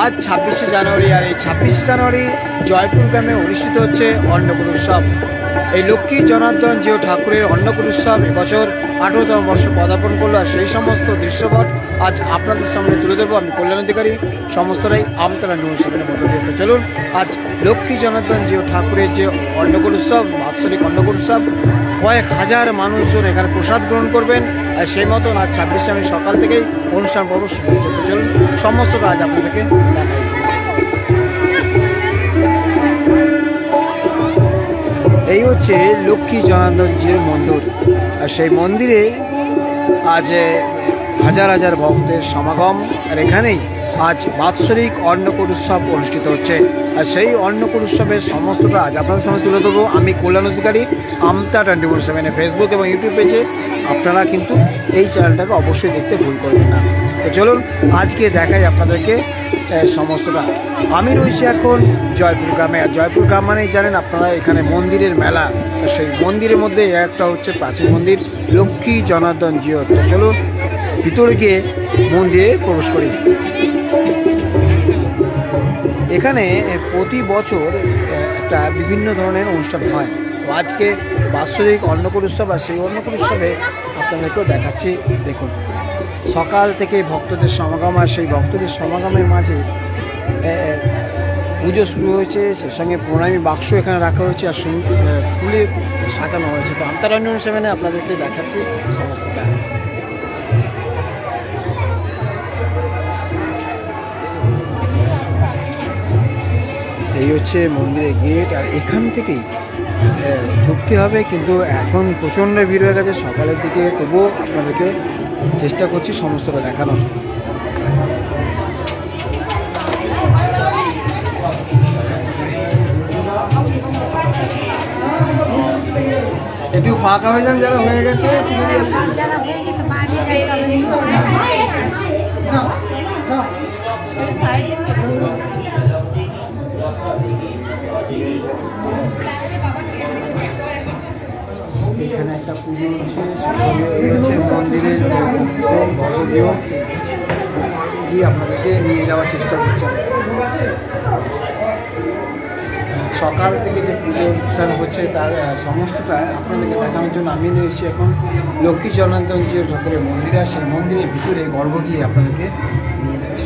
আজ 26শে জানুয়ারি, আর এই 26শে জানুয়ারি জয়পুর গ্রামে অনুষ্ঠিত হচ্ছে অন্নকূট উৎসব। এই লক্ষ্মী জনার্দন জিও ঠাকুরের অন্নকূট উৎসব এবছর 18তম বর্ষে পদার্পণ করলো। আর সেই সমস্ত দৃশ্যপট আজ আপনাদের সামনে তুলে ধরবো। আমি কল্যাণ অধিকারী, সমস্তটাই আমতলা নিউজ 7-এর মধ্যে দিয়ে। চলুন, আজ লক্ষ্মী জনার্দন জিও ঠাকুরের যে অন্নকূট উৎসব, বাৎসরিক অন্নকূট উৎসব, কয়েক হাজার মানুষজন এখানে প্রসাদ গ্রহণ করবেন। আর সেই মতন আজ 26শে আমি সকাল থেকেই অনুষ্ঠান পর্ব শুরু হয়ে যেতে। চলুন, সমস্ত কাজ আপনাদেরকে দেখাই। এই হচ্ছে লক্ষ্মী জনার্দন জির মন্দির। আর সেই মন্দিরে আজ হাজার হাজার ভক্তের সমাগম। আর এখানেই আজ বাৎসরিক অন্নকূট উৎসব অনুষ্ঠিত হচ্ছে। আর সেই অন্নকূট উৎসবের সমস্তটা আজ আপনাদের সামনে তুলে দেবো। আমি কল্যাণ অধিকারী, আমতা 24/7 ফেসবুক এবং ইউটিউব পেজে। আপনারা কিন্তু এই চ্যানেলটাকে অবশ্যই দেখতে ভুল করবেন না। তো চলুন, আজকে দেখাই আপনাদেরকে সমস্তটা। আমি রয়েছি এখন জয়পুর গ্রামে। আর জয়পুর গ্রাম মানেই জানেন আপনারা, এখানে মন্দিরের মেলা। সেই মন্দিরের মধ্যে একটা হচ্ছে প্রাচীন মন্দির লক্ষ্মী জনার্দন জিও। তো চলুন, ভিতরে গিয়ে মন্দিরে প্রবেশ করি। এখানে প্রতি বছর একটা বিভিন্ন ধরনের অনুষ্ঠান হয়। তো আজকে বাৎসরিক অন্নকূট উৎসব, আর সেই অন্নকূট উৎসবে আপনাদেরকেও দেখাচ্ছি। দেখুন, সকাল থেকে ভক্তদের সমাগম। আর সেই ভক্তদের সমাগমের মাঝে পুজো শুরু হয়েছে। সেই সঙ্গে প্রণামী বাক্স এখানে রাখা হয়েছে, আর ফুলে সাজানো হয়েছে। তো আমতা 24/7 আপনাদেরকে দেখাচ্ছি সমস্তটা। এই হচ্ছে মন্দিরের গেট। আর এখান থেকেই ঢুকতে হবে, কিন্তু এখন প্রচণ্ড ভিড় হয়ে গেছে সকালের দিকে। তবুও আপনাদেরকে চেষ্টা করছি সমস্তটা দেখানোর। একটু ফাঁকা হয়ে যান যারা হয়ে গেছে। এখানে একটা পুজো হচ্ছে, এই হচ্ছে মন্দিরের ভগবীয় গিয়ে আপনাদেরকে নিয়ে যাওয়ার চেষ্টা করছি। সকাল থেকে যে পুজো অনুষ্ঠান হচ্ছে তার সমস্তটা আপনাদেরকে দেখানোর জন্য আমি নিয়েছি এখন লক্ষ্মী জনার্দন জিও ঠাকুরের মন্দিরে। আর সেই মন্দিরের ভিতরে গর্ব গিয়ে আপনাদেরকে নিয়ে যাচ্ছি।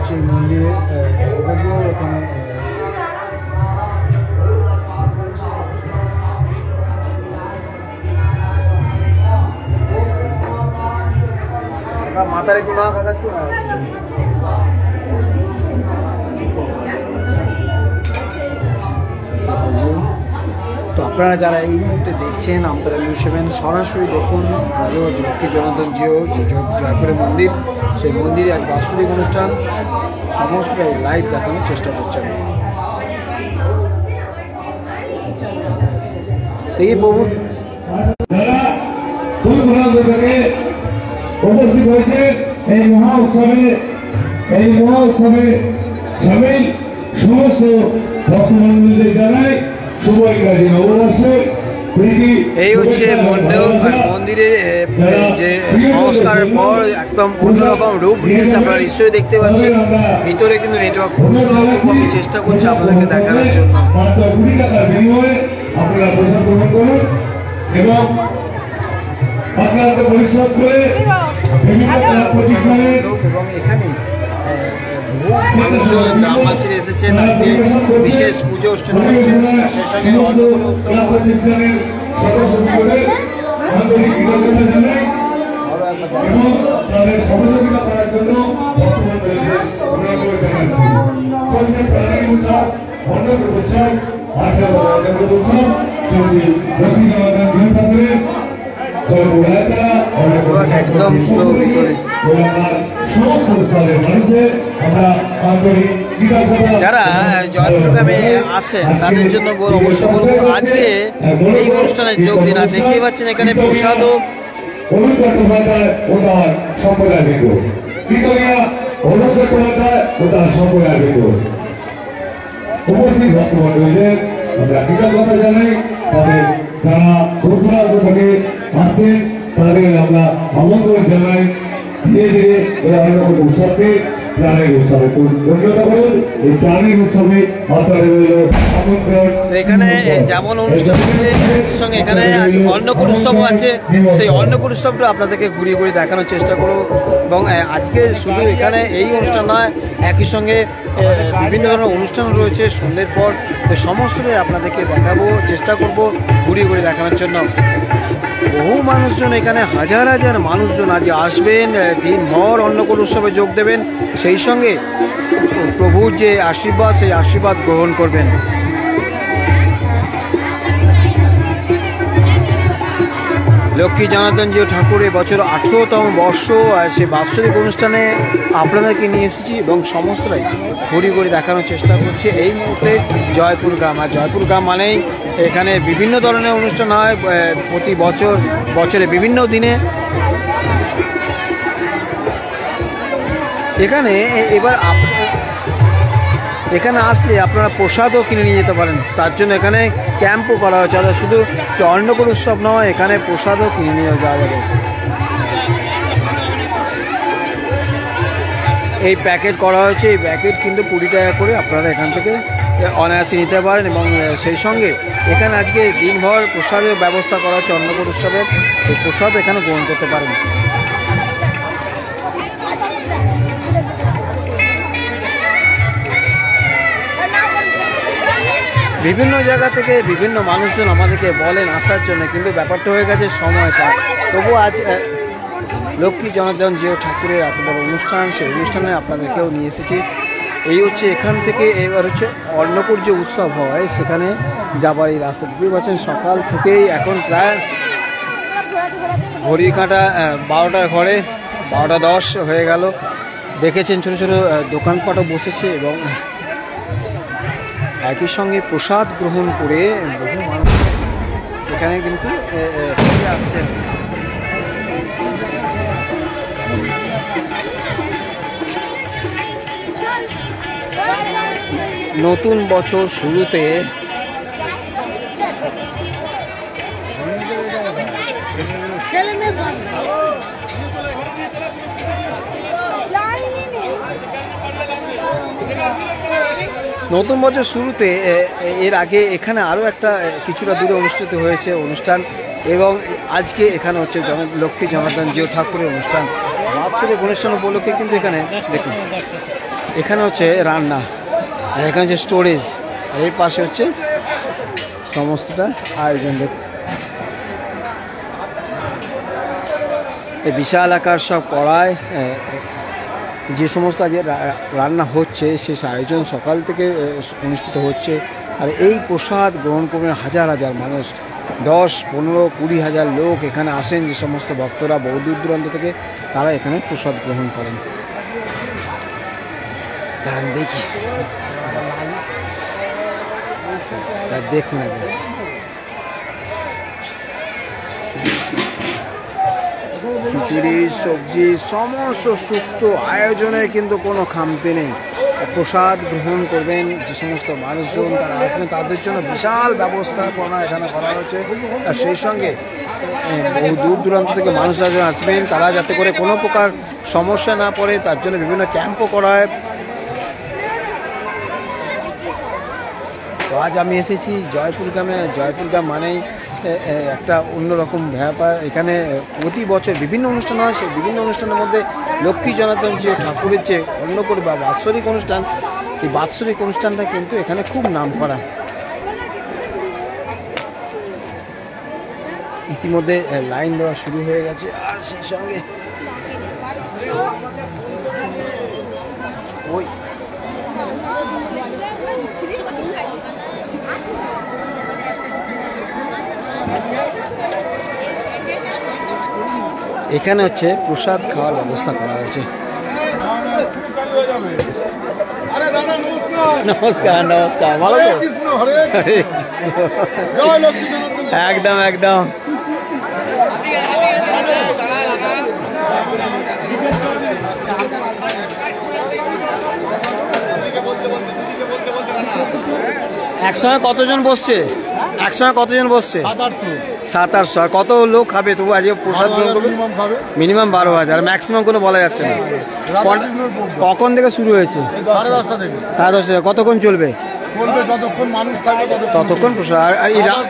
হচ্ছে মন্দিরে ওখানে মাথার একটু না কাকাচ্ছ না। তো আপনারা যারা এই মুহূর্তে দেখছেন আমতা 24/7 সরাসরি দেখুন লক্ষ্মী জনার্দন জিও যে জয়পুরের মন্দির, সেই মন্দিরে এক বাৎসরিক অনুষ্ঠান সমস্তটাই লাইভ দেখানোর চেষ্টা করছেন। দেখি প্রভু উপস্থিত হয়েছে এই মহা উৎসবে সবাই সমস্ত ভক্তমন্ডলীদের জানাই শুভ ইংরাজি নববর্ষে। এই হচ্ছে মন্দিরের যে সংস্কারের পর একদম অন্যরকম রূপ নিয়েছে, আপনারা নিশ্চয়ই দেখতে পাচ্ছেন। ভিতরে কিন্তু নেটওয়ার্ক খুব সুন্দর, আমি চেষ্টা করছি আপনাদেরকে দেখানোর জন্য। আপনারা প্রসাদ গ্রহণ করুন এবং আপনারা পরিশ্রম করে এবং এখানে মানুষজন গ্রামবাসীরা এসেছেন। আজকে বিশেষ পুজো অনুষ্ঠান হচ্ছে, সেই সঙ্গে অন্নকূট উৎসব একদম স্লো ভিতরে। যারা জয়পুর গ্রামে আসেন তাদের জন্য অবশ্যই বলবো আজকে এই অনুষ্ঠানে যোগ দিন। আর দেখতেই পাচ্ছেন এখানে প্রসাদও অনুপ চট্টোপাধ্যায় ও তার সম্প্রদায়বৃন্দ, কীর্তনিয়া অনুপ চট্টোপাধ্যায় ও তার সম্প্রদায়বৃন্দ, উপস্থিত ভক্তমণ্ডলীদের আমরা কৃতজ্ঞতা জানাই। তাদের যারা দূর দূরান্ত থেকে আসছেন তাদের আমরা আমন্ত্রণ জানাই। ধীরে ধীরে এই অন্নকূট উৎসবকে প্রাণের উৎসবে পরিণত করুন। এই প্রাণের উৎসবে আপনাদের আমন্ত্রণ। এখানে যেমন অনুষ্ঠান হচ্ছে সঙ্গে এখানে অন্নকূট উৎসবও আছে, সেই অন্নকূট উৎসবটা আপনাদেরকে ঘুরিয়ে ঘুরিয়ে দেখানোর চেষ্টা করব। এবং আজকে শুধু এখানে এই অনুষ্ঠান নয়, একই সঙ্গে বিভিন্ন ধরনের অনুষ্ঠান রয়েছে সন্ধ্যের পর, তো সমস্তটাই আপনাদেরকে দেখাবো, চেষ্টা করব ঘুরিয়ে ঘুরিয়ে দেখানোর জন্য। বহু মানুষজন এখানে, হাজার হাজার মানুষজন আজ আসবেন, দিনভর অন্নকূট উৎসবে যোগ দেবেন, সেই সঙ্গে প্রভুর যে আশীর্বাদ সেই আশীর্বাদ গ্রহণ করবেন। লক্ষ্মী জনার্দন জিউ ঠাকুরের বছর 18তম বর্ষ, সে বাৎসরিক অনুষ্ঠানে আপনাদেরকে নিয়ে এসেছি এবং সমস্তটাই ঘুরি ঘুরি দেখানোর চেষ্টা করছি। এই মুহূর্তে জয়পুর গ্রাম, আর জয়পুর গ্রাম মানেই এখানে বিভিন্ন ধরনের অনুষ্ঠান হয় প্রতি বছরে বিভিন্ন দিনে। এখানে এবার এখানে আসলে আপনারা প্রসাদও কিনে নিয়ে যেতে পারেন, তার জন্য এখানে ক্যাম্পও করা হয়েছে। অর্থাৎ শুধু অন্নকূট উৎসব নয়, এখানে প্রসাদও কিনে নিয়ে যাওয়া যাবে। এই প্যাকেট করা হয়েছে, এই প্যাকেট কিন্তু 20 টাকা করে আপনারা এখান থেকে অনায়াসে নিতে পারেন। এবং সেই সঙ্গে এখানে আজকে দিনভর প্রসাদের ব্যবস্থা করা হচ্ছে অন্নকূট উৎসবের, এই প্রসাদ এখানে গ্রহণ করতে পারেন। বিভিন্ন জায়গা থেকে বিভিন্ন মানুষজন আমাদেরকে বলেন আসার জন্য, কিন্তু ব্যাপারটা হয়ে গেছে সময়টা। তবু আজ লক্ষ্মী জনার্দন জিউ ঠাকুরের এত বড় অনুষ্ঠান, সেই অনুষ্ঠানে আপনাদেরকেও নিয়ে এসেছি। এই হচ্ছে এখান থেকে এবার হচ্ছে অন্নকূট যে উৎসব হয় সেখানে যাবার এই রাস্তা বুঝতে পারছেন। সকাল থেকেই এখন প্রায় ঘড়ির কাঁটা 12টার ঘরে 12:10 হয়ে গেল। দেখেছেন ছোটো ছোটো দোকানপাটও বসেছে এবং একই সঙ্গে প্রসাদ গ্রহণ করে বহু মানুষ এখানে কিন্তু আসছেন। নতুন বছর শুরুতে নতুন বছর শুরুতে এর আগে এখানে আরও একটা কিছুটা দূরে অনুষ্ঠিত হয়েছে অনুষ্ঠান, এবং আজকে এখানে হচ্ছে লক্ষ্মী জনার্দন জিউ ঠাকুরের অনুষ্ঠান। বাৎসরিক অনুষ্ঠান উপলক্ষে কিন্তু এখানে দেখুন, এখানে হচ্ছে রান্না, আর এখানে হচ্ছে স্টোরেজ, এর পাশে হচ্ছে সমস্তটা আয়োজন। এই বিশাল আকার সব কড়ায় যে সমস্ত আজ রান্না হচ্ছে সে আয়োজন সকাল থেকে অনুষ্ঠিত হচ্ছে। আর এই প্রসাদ গ্রহণ করবেন হাজার হাজার মানুষ, 10, 15, 20 হাজার লোক এখানে আসেন। যে সমস্ত ভক্তরা বহু দূর দূরান্ত থেকে তারা এখানে প্রসাদ গ্রহণ করেন। দেখি দেখুন খিচুড়ি, সবজি, সমস্ত সুক্ত আয়োজনে কিন্তু কোনো খামতি নেই। প্রসাদ গ্রহণ করবেন যে সমস্ত মানুষজন তারা আসবেন, তাদের জন্য বিশাল ব্যবস্থাপনা এখানে করা হয়েছে। আর সেই সঙ্গে বহু দূর দূরান্ত থেকে মানুষরা যখন আসবেন তারা যাতে করে কোনো প্রকার সমস্যা না পড়ে তার জন্য বিভিন্ন ক্যাম্পও করা হয়। তো আজ আমি এসেছি জয়পুর গ্রামে। জয়পুর গ্রাম মানেই একটা অন্যরকম ব্যাপার। এখানে প্রতি বছর বিভিন্ন অনুষ্ঠান হয়, সেই বিভিন্ন অনুষ্ঠানের মধ্যে লক্ষ্মী জনার্দন জিউ ঠাকুরের যে অন্নকূট বা বাৎসরিক অনুষ্ঠান, এই বাৎসরিক অনুষ্ঠানটা কিন্তু এখানে খুব নাম করা। ইতিমধ্যে লাইন দেওয়া শুরু হয়ে গেছে, আর সেই সঙ্গে ওই এখানে হচ্ছে প্রসাদ খাওয়ার ব্যবস্থা করা হয়েছে। নমস্কার নমস্কার, ভালো তো? একদম একদম। একসঙ্গে কতজন বসছে? একসঙ্গে কতজন বসছে? 700-800। আর কত লোক খাবে তবু আজকে প্রসাদ গ্রহণ করবে? মিনিমাম 12,000, ম্যাক্সিমাম কোনো বলা যাচ্ছে না। কখন থেকে শুরু হয়েছে? 10:30 থেকে। 10:30। কতক্ষণ চলবে? যতক্ষণ মানুষ থাকবে ততক্ষণ প্রসাদ। আর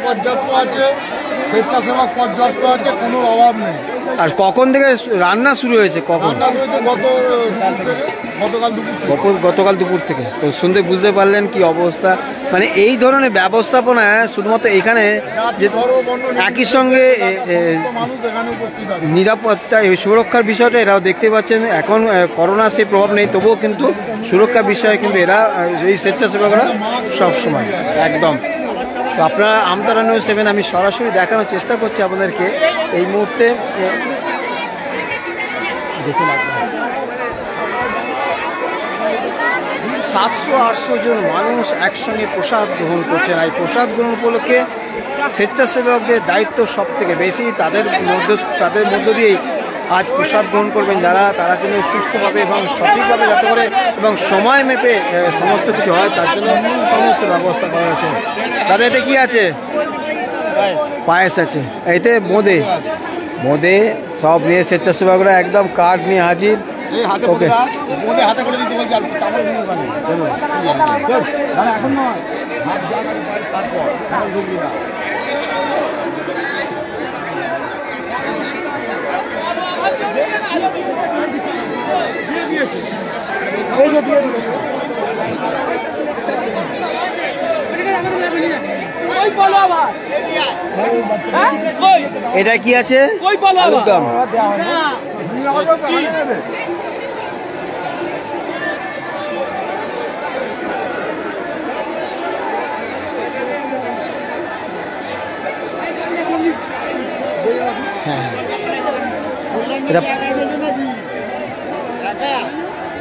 পর্যাপ্ত আছে, স্বেচ্ছাসেবক পর্যাপ্ত আছে, কোনো অভাব নেই। আর কখন থেকে রান্না শুরু হয়েছে? কখন? গতকাল দুপুর থেকে। তো শুনতে বুঝতে পারলেন কি অবস্থা। মানে এই ধরনের ব্যবস্থাপনা শুধুমাত্র এখানে যে একই সঙ্গে নিরাপত্তা সুরক্ষার বিষয়টা এরাও দেখতে পাচ্ছেন। এখন করোনা সেই প্রভাব নেই, তবুও কিন্তু সুরক্ষার বিষয়ে কিন্তু এরা এই স্বেচ্ছাসেবকরা সবসময় একদম। তো আপনারা আমতারা নিউজ 7 আমি সরাসরি দেখানোর চেষ্টা করছি আপনাদেরকে এই মুহূর্তে। দেখুন 700-800 জন মানুষ একসঙ্গে প্রসাদ গ্রহণ করছেন। এই প্রসাদ গ্রহণ উপলক্ষে স্বেচ্ছাসেবকদের দায়িত্ব সব থেকে বেশি। তাদের মধ্য দিয়েই আজ প্রসাদ গ্রহণ করবেন যারা, তারা কিন্তু সুস্থভাবে এবং সঠিকভাবে যাতে করে এবং সময় মেপে সমস্ত কিছু হয় তার জন্য সমস্ত ব্যবস্থা করা হয়েছে। দাদা এতে কি আছে? পায়েস আছে। এতে বোঁদে সব নিয়ে স্বেচ্ছাসেবকরা একদম কার্ড নিয়ে হাজির। ওকে এটা কি আছে? আলুরদম।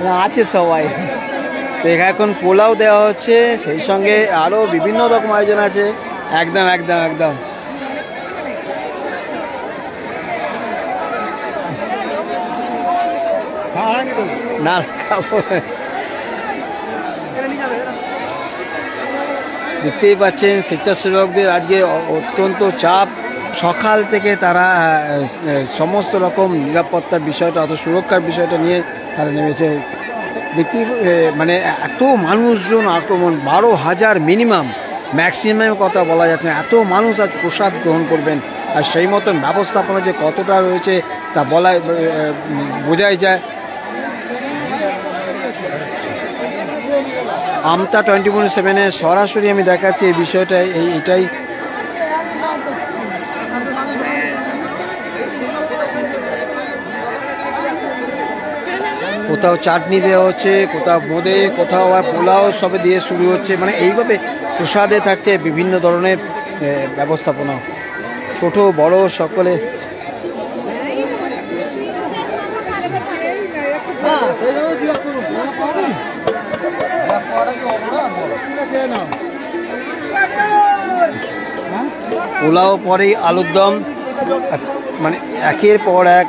হ্যাঁ আছে সবাই। তো এখানে এখন পোলাও দেওয়া হচ্ছে, সেই সঙ্গে আরো বিভিন্ন রকম আয়োজন আছে। একদম একদম একদম না খাবো। দেখতেই পাচ্ছেন স্বেচ্ছাসেবকদের আজকে অত্যন্ত চাপ। সকাল থেকে তারা সমস্ত রকম নিরাপত্তার বিষয়টা অত সুরক্ষার বিষয়টা নিয়ে তারা নেমেছে। দেখতে মানে এত মানুষজন আগমন, 12,000 মিনিমাম, ম্যাক্সিমাম কথা বলা যাচ্ছে না। এত মানুষ আজ প্রসাদ গ্রহণ করবেন আর সেই মতন ব্যবস্থাপনা যে কতটা রয়েছে তা বোঝাই যায়। আমতা 24/7 সরাসরি আমি দেখাচ্ছি এই বিষয়টা। এইটাই কোথাও চাটনি দেওয়া হচ্ছে, কোথাও বোঁদে, কোথাও আর পোলাও সবে দিয়ে শুরু হচ্ছে। মানে এইভাবে প্রসাদে থাকছে বিভিন্ন ধরনের ব্যবস্থাপনা, ছোট বড় সকলে। পোলাও পরেই আলুরদম, মানে একের পর এক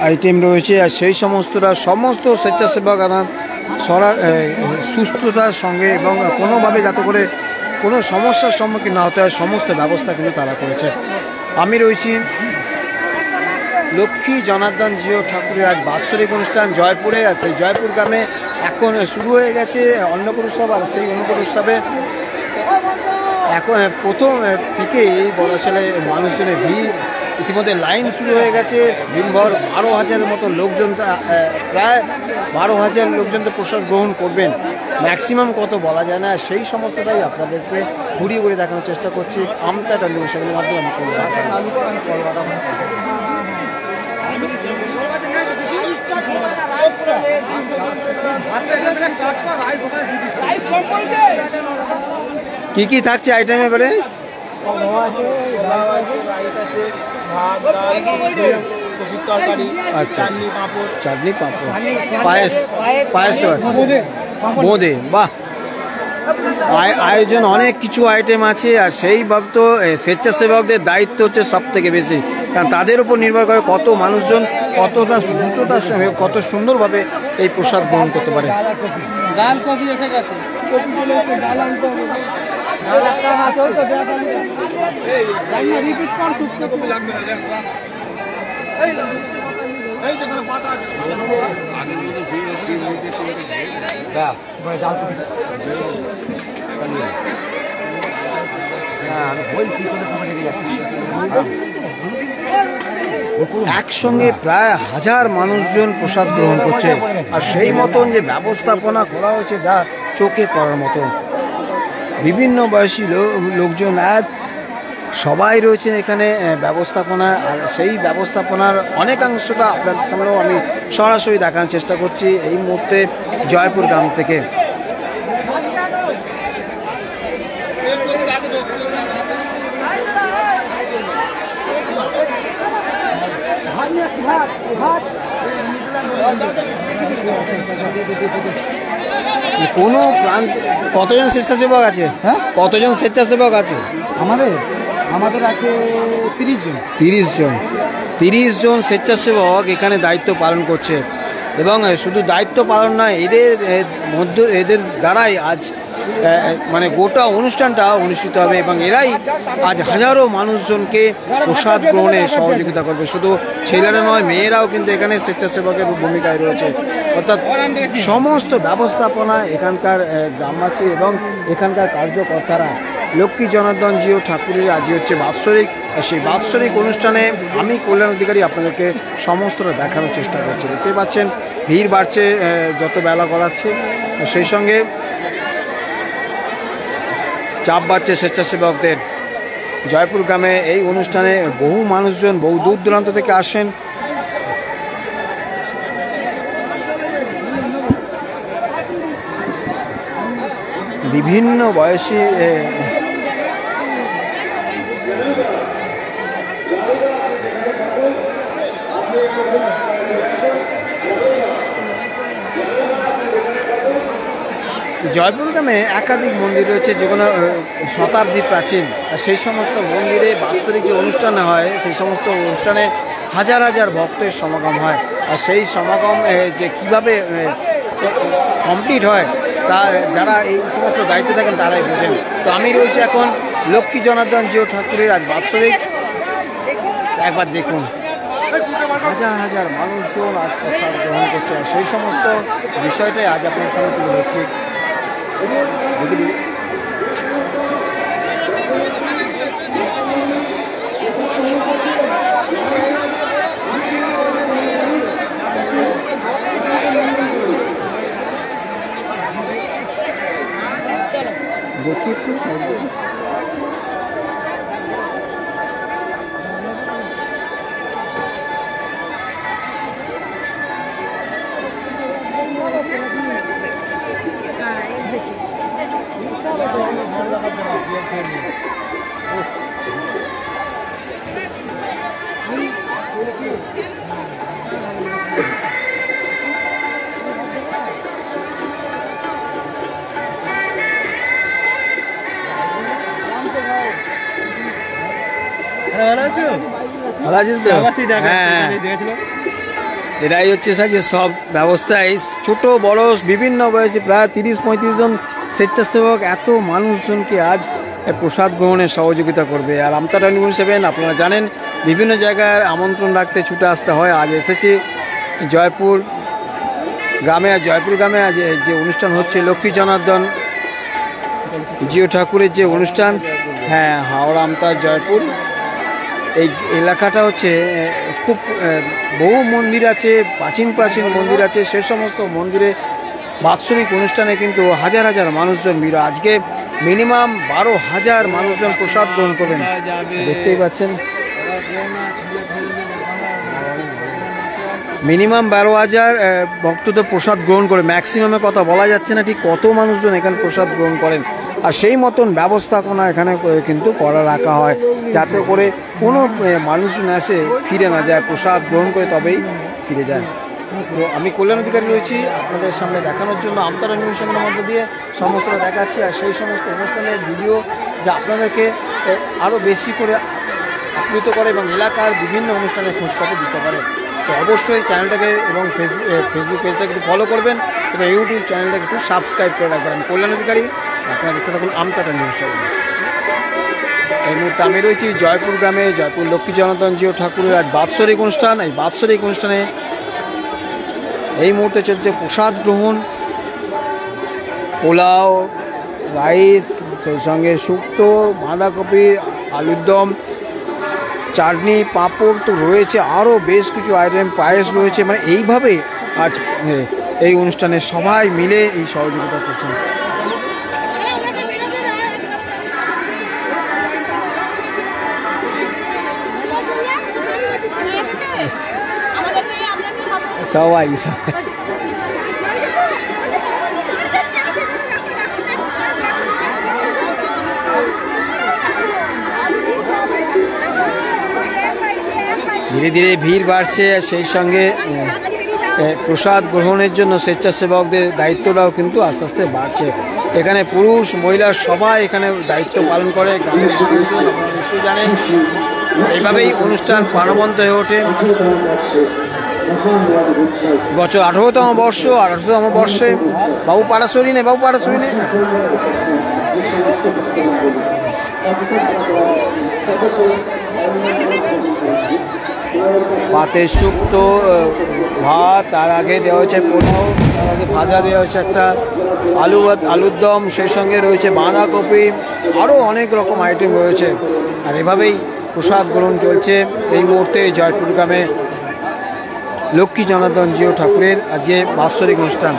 আইটেম রয়েছে। আর সেই সমস্ত স্বেচ্ছাসেবক সুস্থতার সঙ্গে এবং কোনোভাবে যাতে করে কোনো সমস্যার সম্মুখীন না হতে হয় সমস্ত ব্যবস্থা কিন্তু তারা করেছে। আমি রয়েছি লক্ষ্মী জনার্দন জিও ঠাকুরের আজ বাৎসরিক অনুষ্ঠান জয়পুরে। আর সেই জয়পুর গ্রামে এখন শুরু হয়ে গেছে অন্নকূট উৎসব। আর সেই অন্নকূট উৎসবে এখন প্রথম থেকেই বলা চলে মানুষজনের ভিড়। ইতিমধ্যে লাইন শুরু হয়ে গেছে। দিনভর 12,000-এর মতো লোকজন, প্রায় 12,000 লোকজন তো প্রসাদ গ্রহণ করবেন। ম্যাক্সিমাম কত বলা যায় না, সেই সমস্তটাই আপনাদেরকে ঘুরিয়ে ঘুরিয়ে দেখানোর চেষ্টা করছি আমতা টেলিভিশনের মাধ্যমে। কি কি থাকছে আইটেম এবারে? আচ্ছা, চাটনি পাঁপড়, পায়েস তো আছে, বোঁদে। বাহ, আয়োজন অনেক কিছু আইটেম আছে। আর সেইভাবে তো স্বেচ্ছাসেবকদের দায়িত্ব হচ্ছে সব থেকে বেশি, কারণ তাদের উপর নির্ভর করে কত মানুষজন কতটা দ্রুততার সঙ্গে কত সুন্দরভাবে এই প্রসাদ গ্রহণ করতে পারে। একসঙ্গে প্রায় 1000 মানুষজন প্রসাদ গ্রহণ করছে, আর সেই মতন যে ব্যবস্থাপনা করা হয়েছে যা চোখে পড়ার মতো। বিভিন্ন বয়সী লোকজন সবাই রয়েছে এখানে ব্যবস্থাপনা, আর সেই ব্যবস্থাপনার অনেকাংশটা আপনাদের সামনেও আমি সরাসরি দেখানোর চেষ্টা করছি এই মুহূর্তে জয়পুর গ্রাম থেকে। কোনো প্রান্ত কতজন স্বেচ্ছাসেবক আছে? হ্যাঁ, কতজন স্বেচ্ছাসেবক আছে? আমাদের আছে 30 জন। 30 জন স্বেচ্ছাসেবক এখানে দায়িত্ব পালন করছে, এবং শুধু দায়িত্ব পালন নয়, এদের দ্বারাই আজ মানে গোটা অনুষ্ঠানটা অনুষ্ঠিত হবে, এবং এরাই আজ হাজারো মানুষজনকে প্রসাদ গ্রহণে সহযোগিতা করবে। শুধু ছেলেরা নয়, মেয়েরাও কিন্তু এখানে স্বেচ্ছাসেবকের ভূমিকায় রয়েছে। অর্থাৎ সমস্ত ব্যবস্থাপনা এখানকার গ্রামবাসী এবং এখানকার কার্যকর্তারা। লক্ষ্মী জনার্দন জিও ঠাকুরের আজই হচ্ছে বাৎসরিক, সেই বাৎসরিক অনুষ্ঠানে আমি কল্যাণ অধিকারী আপনাদেরকে সমস্তটা দেখানোর চেষ্টা করছি। দেখতে পাচ্ছেন ভিড় বাড়ছে যত বেলা গড়াচ্ছে, সেই সঙ্গে চাপ বাড়ছে স্বেচ্ছাসেবকদের। জয়পুর গ্রামে এই অনুষ্ঠানে বহু মানুষজন বহু দূর দূরান্ত থেকে আসেন। বিভিন্ন বয়সী জয়পুর গ্রামে একাধিক মন্দির রয়েছে যেগুলো শতাব্দী প্রাচীন, আর সেই সমস্ত মন্দিরে বাৎসরিক যে অনুষ্ঠান হয় সেই সমস্ত অনুষ্ঠানে হাজার হাজার ভক্তের সমাগম হয়, আর সেই সমাগম যে কিভাবে কমপ্লিট হয় তা যারা এই সমস্ত দায়িত্বে থাকেন তারাই বোঝেন। তো আমি রয়েছি এখন লক্ষ্মী জনার্দন জিও ঠাকুরের আজ বাৎসরিক। একবার দেখুন হাজার হাজার মানুষজন আজ প্রসাদ গ্রহণ করছে, সেই সমস্ত বিষয়টাই আজ আপনার সামনে তুলে ধরছি। দেখি একটু ভালো আছিস তো? হ্যাঁ, এটাই হচ্ছে সব ব্যবস্থায় ছোট বড় বিভিন্ন বয়সে প্রায় 30-35 জন স্বেচ্ছাসেবক এত মানুষজনকে আজ প্রসাদ গ্রহণে সহযোগিতা করবে। আর আমতারা নিউজ 7 আপনারা জানেন বিভিন্ন জায়গায় আমন্ত্রণ রাখতে ছুটে আসতে হয়। আজ এসেছি জয়পুর গ্রামে, আর জয়পুর গ্রামে আজ যে অনুষ্ঠান হচ্ছে লক্ষ্মী জনার্দন জিও ঠাকুরের যে অনুষ্ঠান, হ্যাঁ, হাওড়া আমতা জয়পুর এই এলাকাটা হচ্ছে খুব বহু মন্দির আছে, প্রাচীন মন্দির আছে, সে সমস্ত মন্দিরে বাৎসরিক অনুষ্ঠানে কিন্তু হাজার হাজার মানুষজন ভিড়। আজকে মিনিমাম 12,000 মানুষজন প্রসাদ গ্রহণ করবেন, দেখতেই পাচ্ছেন। মিনিমাম 12,000 ভক্ত তো প্রসাদ গ্রহণ করে, ম্যাক্সিমামে কথা বলা যাচ্ছে না ঠিক কত মানুষজন এখানে প্রসাদ গ্রহণ করেন। আর সেই মতন ব্যবস্থাপনা এখানে কিন্তু করা রাখা হয় যাতে করে কোনো মানুষজন এসে ফিরে না যায়, প্রসাদ গ্রহণ করে তবেই ফিরে যায়। তো আমি কল্যাণ অধিকারী রয়েছি আপনাদের সামনে দেখানোর জন্য, আমতারা নিউজ চ্যানেলের মধ্যে দিয়ে সমস্তটা দেখাচ্ছি। আর সেই সমস্ত অনুষ্ঠানের ভিডিও যা আপনাদেরকে আরও বেশি করে আপ্লুত করে এবং এলাকার বিভিন্ন অনুষ্ঠানে খোঁজখবর দিতে পারে। তো অবশ্যই চ্যানেলটাকে এবং ফেসবুক পেজটাকে একটু ফলো করবেন এবং ইউটিউব চ্যানেলটাকে একটু সাবস্ক্রাইব করে রাখবেন। কল্যাণ অধিকারী আপনারা দেখতে থাকুন আমতারা নিউজ। এই মুহূর্তে আমি রয়েছি জয়পুর গ্রামে, জয়পুর লক্ষ্মী জনার্দন জিউ ঠাকুরের আজ বাৎসরিক অনুষ্ঠান। এই বাৎসরিক অনুষ্ঠানে এই মুহূর্তে চলছে প্রসাদ গ্রহণ, পোলাও, রাইস, সেই সঙ্গে শুক্তো, বাঁধাকপি, আলুর দম, চাটনি, পাঁপড় তো রয়েছে, আরও বেশ কিছু আইটেম, পায়েস রয়েছে। মানে এইভাবে আজ এই অনুষ্ঠানে সবাই মিলে এই সহযোগিতা করছেন। সবাই ধীরে ধীরে ভিড় বাড়ছে, সেই সঙ্গে প্রসাদ গ্রহণের জন্য স্বেচ্ছাসেবকদের দায়িত্বটাও কিন্তু আস্তে আস্তে বাড়ছে। এখানে পুরুষ মহিলা সবাই এখানে দায়িত্ব পালন করে। গ্রামের নিশ্চয়ই জানেন, এইভাবেই অনুষ্ঠান প্রাণবন্ত হয়ে ওঠে। বছর 18তম বর্ষ, 18তম বর্ষে বাবু পাড়াশরী নেই, বাবু পাড়াশরী নেই। পাতের শুক্তো, ভাত, তার আগে দেওয়া হয়েছে পোলাও, তার আগে ভাজা দেওয়া হয়েছে একটা আলুর দম, সেই সঙ্গে রয়েছে বাঁধাকপি, আরও অনেক রকম আইটেম রয়েছে। আর এভাবেই প্রসাদ গ্রহণ চলছে এই মুহূর্তে জয়পুর গ্রামে লক্ষ্মী জনার্দন জিউ ঠাকুরের যে বাৎসরিক অনুষ্ঠান।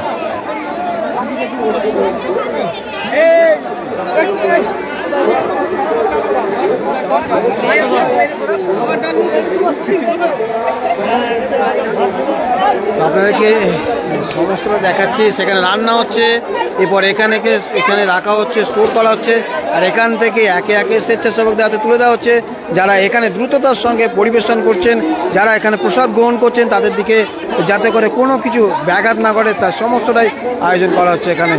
আপনাদেরকে সমস্তটা দেখাচ্ছি। সেখানে রান্না হচ্ছে, এরপর এখানে রাখা হচ্ছে, স্টোর করা হচ্ছে, আর এখান থেকে একে একে স্বেচ্ছাসেবকদের হাতে তুলে দেওয়া হচ্ছে, যারা এখানে দ্রুততার সঙ্গে পরিবেশন করছেন, যারা এখানে প্রসাদ গ্রহণ করছেন, তাদের দিকে যাতে করে কোনো কিছু ব্যাঘাত না করে তার সমস্তটাই আয়োজন করা হচ্ছে এখানে।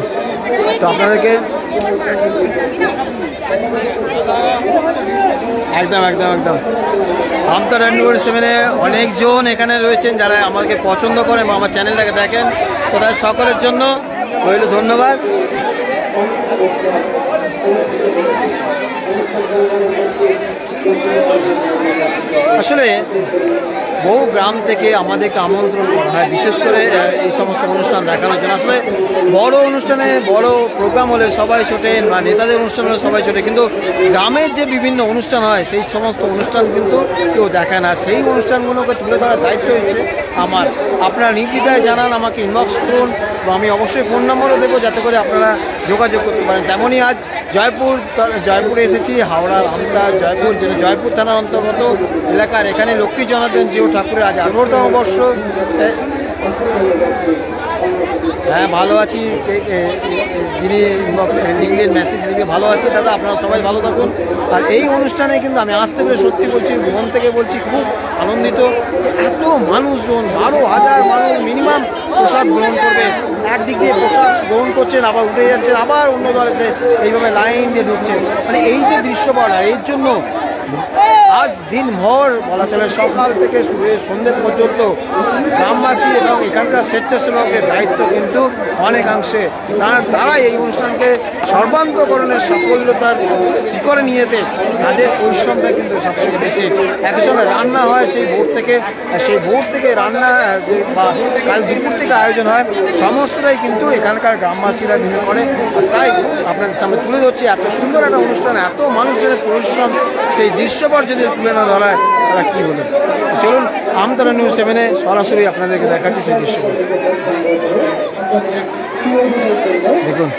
তো আপনাদেরকে একদম একদম একদম আমতারা নিউজ 7-এ অনেকজন এখানে রয়েছেন যারা আমাকে পছন্দ করেন বা আমার চ্যানেলটাকে দেখেন। তো তাদের সকলের জন্য রইল ধন্যবাদ। আসলে বহু গ্রাম থেকে আমাদেরকে আমন্ত্রণ করা হয়, বিশেষ করে এই সমস্ত অনুষ্ঠান দেখানোর জন্য। আসলে বড় অনুষ্ঠানে, বড় প্রোগ্রাম হলে সবাই ছোটেন, বা নেতাদের অনুষ্ঠান হলে সবাই ছোটে, কিন্তু গ্রামের যে বিভিন্ন অনুষ্ঠান হয় সেই সমস্ত অনুষ্ঠান কিন্তু কেউ দেখায় না। সেই অনুষ্ঠানগুলোকে তুলে ধরার দায়িত্ব হচ্ছে আমার। আপনারা নির্দ্বিধায় জানান, আমাকে ইনবক্স করুন, বা আমি অবশ্যই ফোন নম্বরও দেবো যাতে করে আপনারা যোগাযোগ করতে পারেন। তেমনই আজ জয়পুরে এসেছি, হাওড়ার আমতা জয়পুর, যেটা জয়পুর থানার অন্তর্গত এলাকার। এখানে লক্ষ্মী জনার্দন জিউ ঠাকুরের আজ 18তম বর্ষ। হ্যাঁ, ভালো আছি। যিনি লিঙ্কের মেসেজ লিখে ভালো আছে, দাদা আপনারা সবাই ভালো থাকুন। আর এই অনুষ্ঠানে কিন্তু আমি আসতে পেরে সত্যি বলছি, মন থেকে বলছি, খুব আনন্দিত। এত মানুষজন, 12,000 মানুষ মিনিমাম প্রসাদ গ্রহণ করবে। একদিক দিয়ে প্রসাদ গ্রহণ করছেন, আবার উঠে যাচ্ছেন, আবার অন্য দল এসে এইভাবে লাইন দিয়ে ঢুকছে। মানে এই যে দৃশ্যপট, এর জন্য আজ দিনভর বলা চলে সকাল থেকে সন্ধ্যে পর্যন্ত গ্রামবাসী এবং এখানকার স্বেচ্ছাসেবকের দায়িত্ব কিন্তু অনেকাংশে। তারা এই অনুষ্ঠানকে সর্বান্তকরণের সাফল্যতার শিখরে নিয়ে যেতে তাদের পরিশ্রমটা কিন্তু সবথেকে বেশি। একসঙ্গে রান্না হয় সেই ভোর থেকে রান্না, বা কাল দুপুর থেকে আয়োজন হয়, সমস্তটাই কিন্তু এখানকার গ্রামবাসীরা মিলে করে। আর তাই আপনাদের সামনে তুলে ধরছি এত সুন্দর একটা অনুষ্ঠান, এত মানুষজনের পরিশ্রম, সেই দৃশ্যপট যদি তুলে না ধরা হয় তারা কী হলো। চলুন আমতারা নিউজ 7-এ সরাসরি আপনাদেরকে দেখাচ্ছি সেই দৃশ্যপট। দেখুন,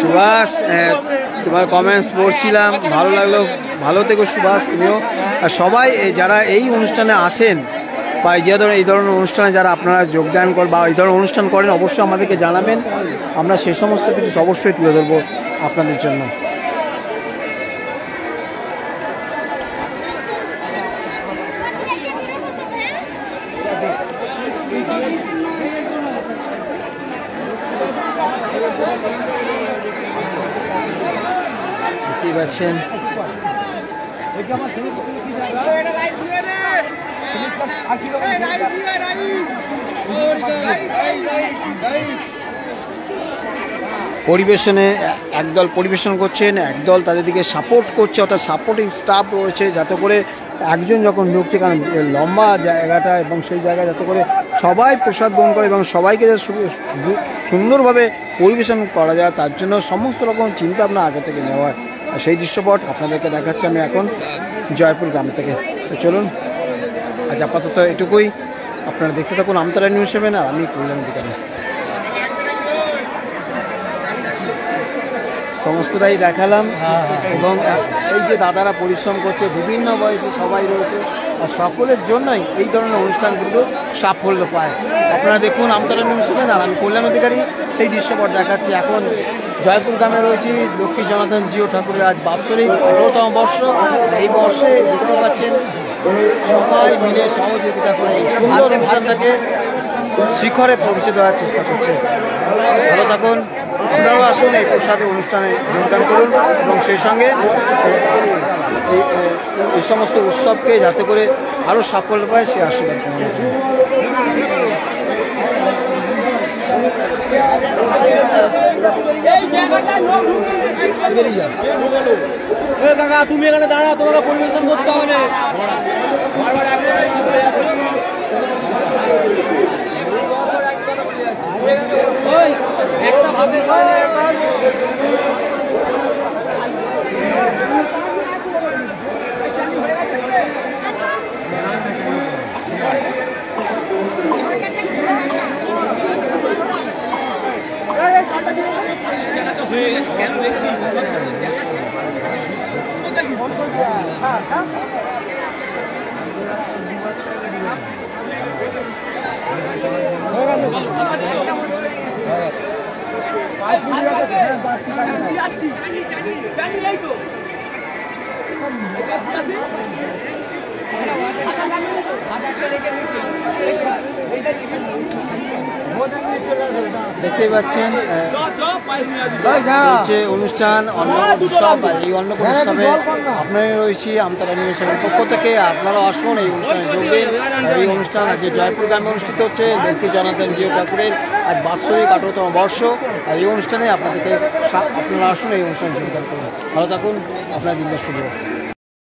সুভাষ, তোমার কমেন্টস পড়ছিলাম, ভালো লাগলো। ভালো থেকো সুভাষ, তুমিও। আর সবাই যারা এই অনুষ্ঠানে আসেন বা এই ধরনের অনুষ্ঠানে যারা আপনারা যোগদান করেন বা এই ধরনের অনুষ্ঠান করেন, অবশ্যই আমাদেরকে জানাবেন, আমরা সে সমস্ত কিছু অবশ্যই তুলে ধরবো। আপনাদের জন্য। দেখতেই পাচ্ছেন পরিবেশনে একদল পরিবেশন করছেন, একদল তাদের দিকে সাপোর্ট করছে, অর্থাৎ সাপোর্টিং স্টাফ রয়েছে, যাতে করে একজন যখন ঢুকছে, কারণ লম্বা জায়গাটা এবং সেই জায়গায় যাতে করে সবাই প্রসাদ গ্রহণ করে এবং সবাইকে সুন্দরভাবে পরিবেশন করা যায়, তার জন্য সমস্ত রকম চিন্তা ভাবনা আগে থেকে নেওয়া হয়। আর সেই দৃশ্যপট আপনাদেরকে দেখাচ্ছি আমি এখন জয়পুর গ্রাম থেকে। তো চলুন, আজ আপাতত এটুকুই। আপনারা দেখতে থাকুন আমতারা নিউজ 7 আর আমি কল্যাণ অধিকারী। সমস্তটাই দেখালাম এবং এই যে দাদারা পরিশ্রম করছে, বিভিন্ন বয়সে সবাই রয়েছে, আর সকলের জন্যই এই ধরনের অনুষ্ঠানগুলো সাফল্য পায়। আপনারা দেখুন আমতারা নিউজ 7 আর আমি কল্যাণ অধিকারী। সেই দৃশ্যপট দেখাচ্ছি এখন জয়পুর গ্রামে রয়েছি। লক্ষ্মী জনার্দন জিও ঠাকুরের আজ বাৎসরিক 18তম বর্ষ। এই বর্ষে দেখতে পাচ্ছেন সবাই মিলে সহযোগিতা করে এই সুন্দর অনুষ্ঠানটাকে শিখরে পৌঁছে দেওয়ার চেষ্টা করছে। ভালো থাকুন, আপনারাও আসুন এই প্রসাদের অনুষ্ঠানে যোগদান করুন এবং সেই সঙ্গে এই সমস্ত উৎসবকে যাতে করে আরও সাফল্য পায় সে আশীর্বাদ কামনা করুন। কাকা তুমি এখানে দাঁড়া, তোমাকে পরিবেশন করতে হবে না। একটা ভাবে দেখতেই পাচ্ছেন হচ্ছে অনুষ্ঠান অন্ন উৎসব। এই অন্ন উৎসবে আপনারা রয়েছি আমতারা নিউজ 7 পক্ষ থেকে। আপনারা আসুন এই অনুষ্ঠানে যোগ দিন। এই অনুষ্ঠান আজকে জয়পুর গ্রামে অনুষ্ঠিত হচ্ছে। লক্ষ্মী জনার্দন জিও ঠাকুরের আজ বাৎসরিক 18তম বর্ষ। আর এই অনুষ্ঠানে আপনারা আসুন এই অনুষ্ঠানে যোগদান করুন। ভালো থাকুন, আপনার দিনটা শুভ।